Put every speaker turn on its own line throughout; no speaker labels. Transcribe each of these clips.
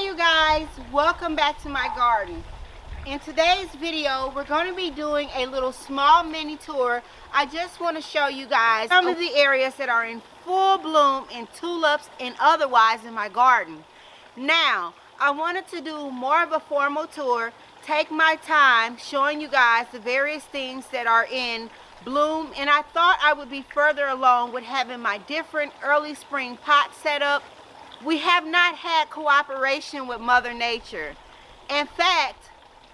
you guys, welcome back to my garden. In today's video we're going to be doing a little small mini tour. I just want to show you guys some of the areas that are in full bloom in tulips and otherwise in my garden. Now I wanted to do more of a formal tour, take my time showing you guys the various things that are in bloom, and I thought I would be further along with having my different early spring pots set up. We have not had cooperation with Mother Nature. In fact,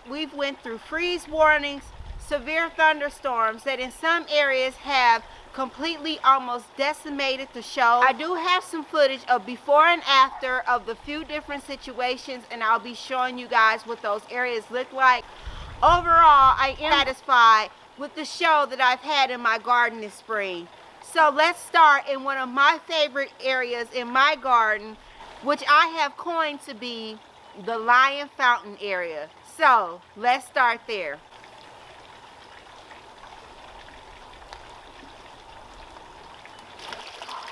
we've went through freeze warnings, severe thunderstorms that in some areas have completely almost decimated the show. I do have some footage of before and after of the few different situations, and I'll be showing you guys what those areas look like. Overall, I am satisfied with the show that I've had in my garden this spring. So let's start in one of my favorite areas in my garden, which I have coined to be the Lion Fountain area. So let's start there.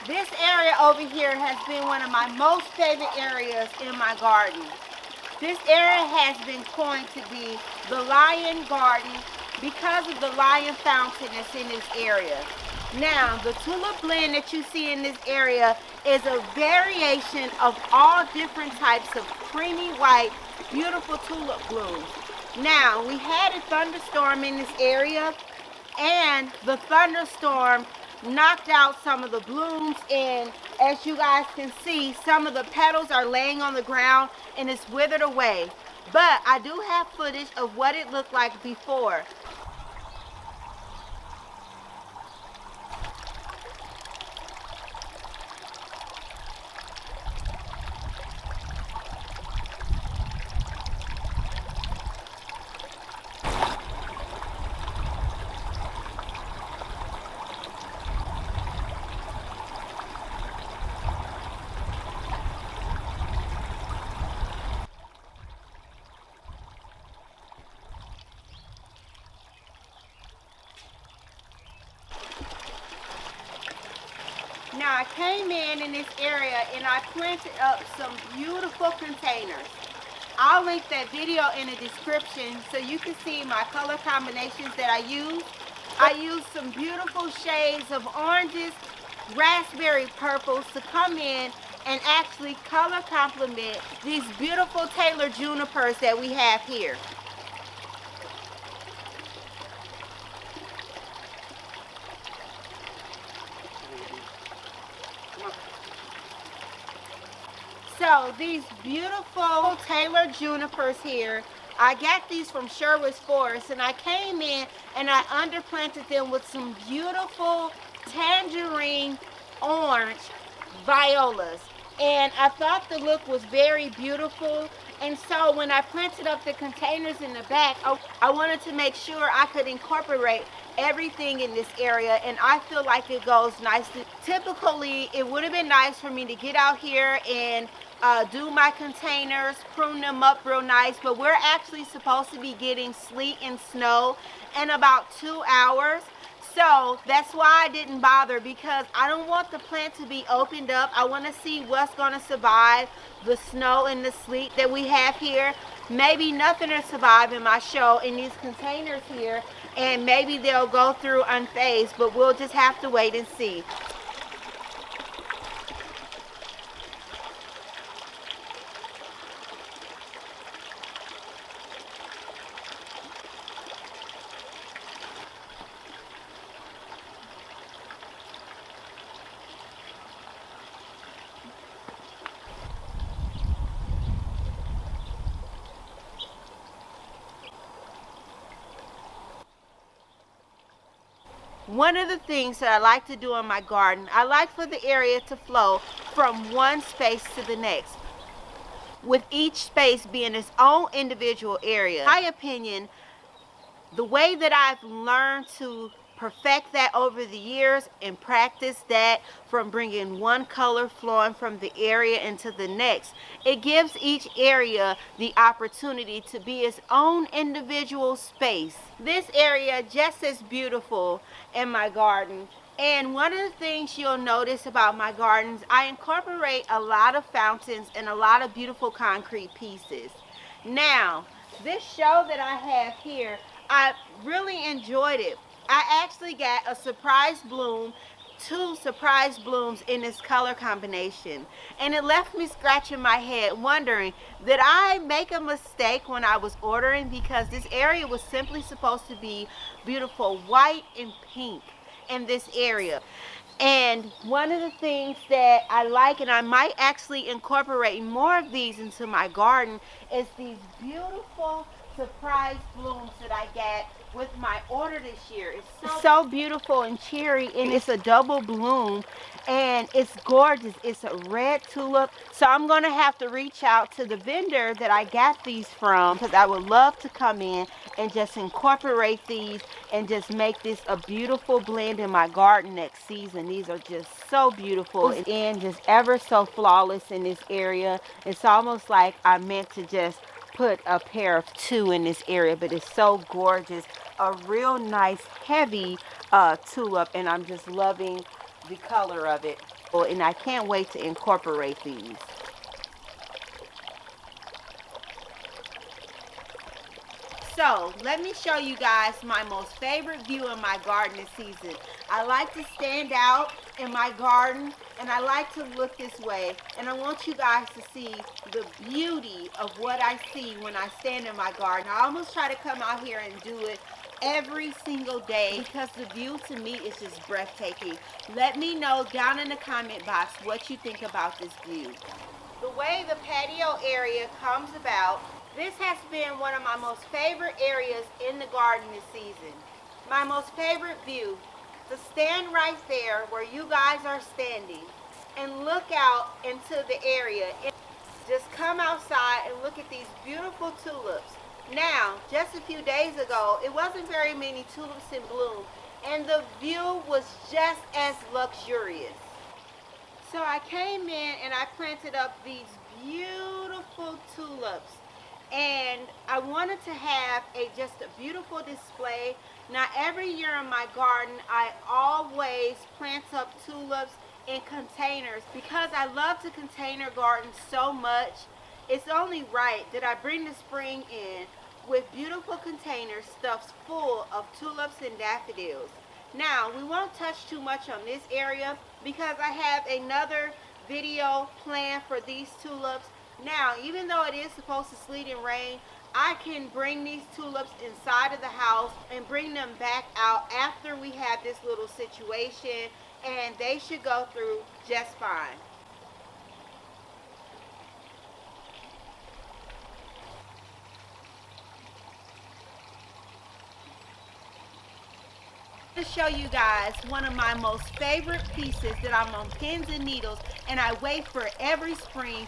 This area over here has been one of my most favorite areas in my garden. This area has been coined to be the Lion Garden because of the Lion Fountain that's in this area. Now, the tulip blend that you see in this area is a variation of all different types of creamy white, beautiful tulip blooms. Now, we had a thunderstorm in this area, and the thunderstorm knocked out some of the blooms, and as you guys can see, some of the petals are laying on the ground and it's withered away. But I do have footage of what it looked like before. Now I came in this area and I planted up some beautiful containers. I'll link that video in the description so you can see my color combinations that I use. I used some beautiful shades of oranges, raspberry purples to come in and actually color complement these beautiful Taylor junipers that we have here. So these beautiful Taylor junipers here, I got these from Sherwood's Forest, and I came in and I underplanted them with some beautiful tangerine orange violas. And I thought the look was very beautiful. And so when I planted up the containers in the back, I wanted to make sure I could incorporate everything in this area, and I feel like it goes nicely. Typically, it would have been nice for me to get out here and do my containers, prune them up real nice, but we're actually supposed to be getting sleet and snow in about 2 hours. So that's why I didn't bother, because I don't want the plant to be opened up. I want to see what's going to survive the snow and the sleet that we have here. Maybe nothing will survive in my show in these containers here, and maybe they'll go through unfazed, but we'll just have to wait and see. One of the things that I like to do in my garden, I like for the area to flow from one space to the next, with each space being its own individual area. In my opinion, the way that I've learned to perfect that over the years and practice that from bringing one color flowing from the area into the next, it gives each area the opportunity to be its own individual space. This area just as beautiful in my garden, And one of the things you'll notice about my gardens, I incorporate a lot of fountains and a lot of beautiful concrete pieces. Now, this show that I have here, I really enjoyed it. I actually got a surprise bloom, 2 surprise blooms in this color combination. And it left me scratching my head wondering, did I make a mistake when I was ordering? Because this area was simply supposed to be beautiful white and pink in this area. And one of the things that I like, and I might actually incorporate more of these into my garden, is these beautiful surprise blooms that I got with my order this year. It's so beautiful and cheery, and it's a double bloom, and it's gorgeous. It's a red tulip. So I'm going to have to reach out to the vendor that I got these from, because I would love to come in and just incorporate these and just make this a beautiful blend in my garden next season. These are just so beautiful and just ever so flawless in this area. It's almost like I meant to just put a pair of 2 in this area, but it's so gorgeous. A real nice heavy tulip, and I'm just loving the color of it. And I can't wait to incorporate these. So let me show you guys my most favorite view in my garden this season. I like to stand out in my garden, and I like to look this way, and I want you guys to see the beauty of what I see when I stand in my garden. I almost try to come out here and do it every single day because the view to me is just breathtaking. Let me know down in the comment box what you think about this view. The way the patio area comes about, this has been one of my most favorite areas in the garden this season. My most favorite view, to stand right there where you guys are standing and look out into the area. Just come outside and look at these beautiful tulips. Now, just a few days ago, it wasn't very many tulips in bloom, and the view was just as luxurious. So I came in and I planted up these beautiful tulips, and I wanted to have just a beautiful display. Now every year in my garden I always plant up tulips in containers because I love to container garden so much. It's only right that I bring the spring in with beautiful containers stuffed full of tulips and daffodils. Now we won't touch too much on this area because I have another video planned for these tulips. Now, even though it is supposed to sleet and rain, I can bring these tulips inside of the house and bring them back out after we have this little situation, and they should go through just fine. To show you guys one of my most favorite pieces that I'm on pins and needles, and I wait for every spring.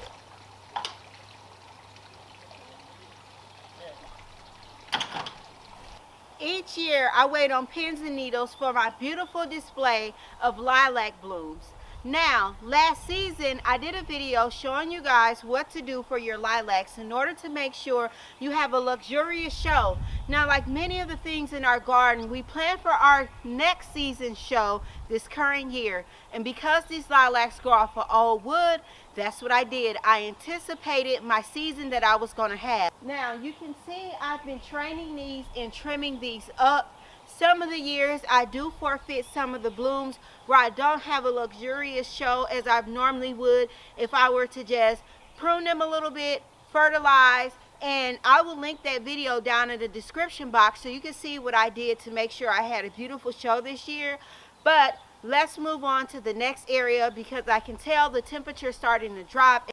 Each year I wait on pins and needles for my beautiful display of lilac blooms. Now, last season I did a video showing you guys what to do for your lilacs in order to make sure you have a luxurious show. Now, like many of the things in our garden, we plan for our next season show this current year. And because these lilacs grow off of old wood, that's what I did. I anticipated my season that I was going to have. Now, you can see I've been training these and trimming these up. Some of the years I do forfeit some of the blooms where I don't have a luxurious show as I normally would if I were to just prune them a little bit, fertilize, and I will link that video down in the description box so you can see what I did to make sure I had a beautiful show this year. But let's move on to the next area because I can tell the temperature is starting to drop.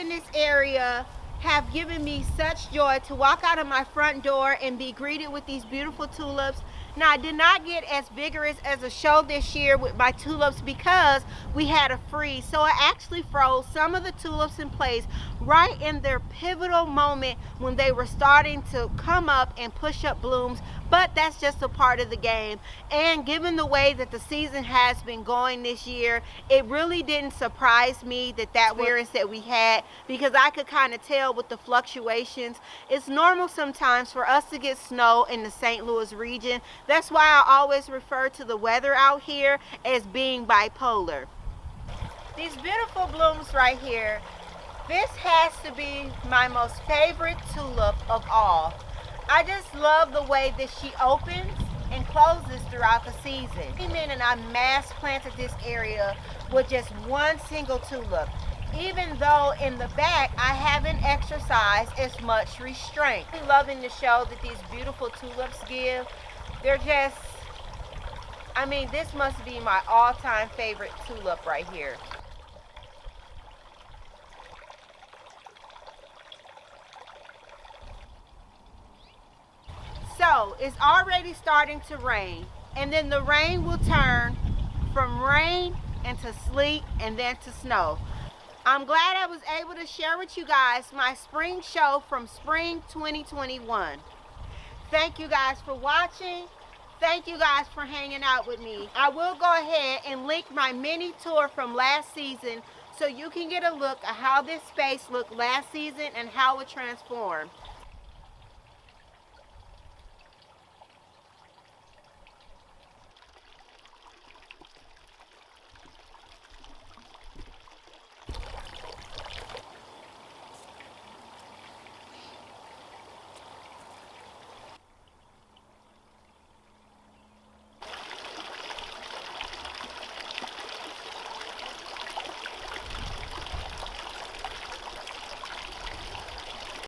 In this area have given me such joy to walk out of my front door and be greeted with these beautiful tulips. Now, I did not get as vigorous as a show this year with my tulips because we had a freeze. So I actually froze some of the tulips in place right in their pivotal moment when they were starting to come up and push up blooms. but that's just a part of the game. And given the way that the season has been going this year, it really didn't surprise me that experience that we had, because I could kind of tell with the fluctuations. It's normal sometimes for us to get snow in the St. Louis region. That's why I always refer to the weather out here as being bipolar. These beautiful blooms right here, this has to be my most favorite tulip of all. I just love the way that she opens and closes throughout the season. I came in and I mass planted this area with just one single tulip, even though in the back I haven't exercised as much restraint. I'm loving the show that these beautiful tulips give. They're just, I mean, this must be my all-time favorite tulip right here. So it's already starting to rain, and then the rain will turn from rain into sleet and then to snow. I'm glad I was able to share with you guys my spring show from spring 2021. Thank you guys for watching. Thank you guys for hanging out with me. I will go ahead and link my mini tour from last season so you can get a look at how this space looked last season and how it transformed.